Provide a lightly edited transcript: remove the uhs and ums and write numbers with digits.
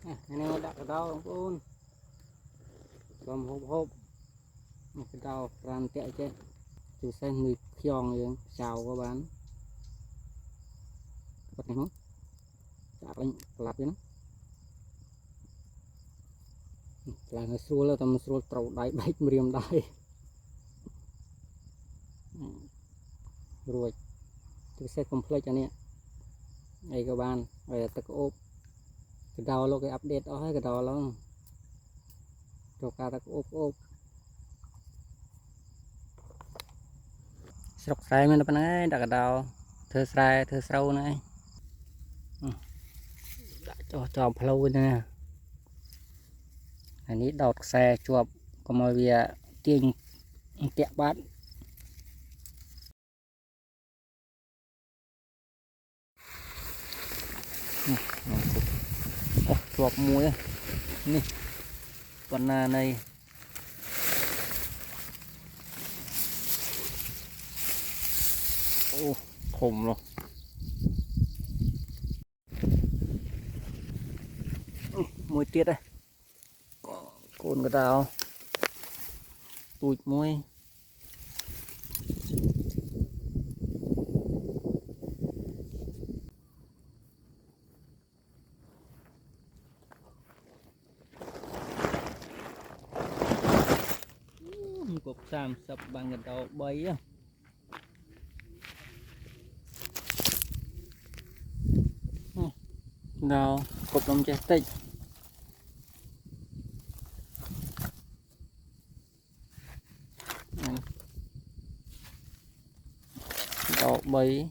này đã cái đau không còn hộp hộp cái đau ran tệ chứ chú xem người khiong rồi chào các bạn bật này không chả anh lặp đấy là nó xua là tầm xua trâu đáy bách mềm đáy rồi tôi sẽ complete cho nè đây các bạn về tất ốp cái đầu lo cái update đó cái đầu lo cho cả tất ốp ốp sọc sai mình nó này đặt cái đầu thưa sai thưa sâu này đã cho flow nè anh ấy đọt xe chuột có mọi việc tiền kẹo bát chuột muối nè con này ô khủng rồi muối tiết đây cồn cái tao tụi muối cục sam sập bằng cái đầu bay á đâu cục lông chết tích đầu bay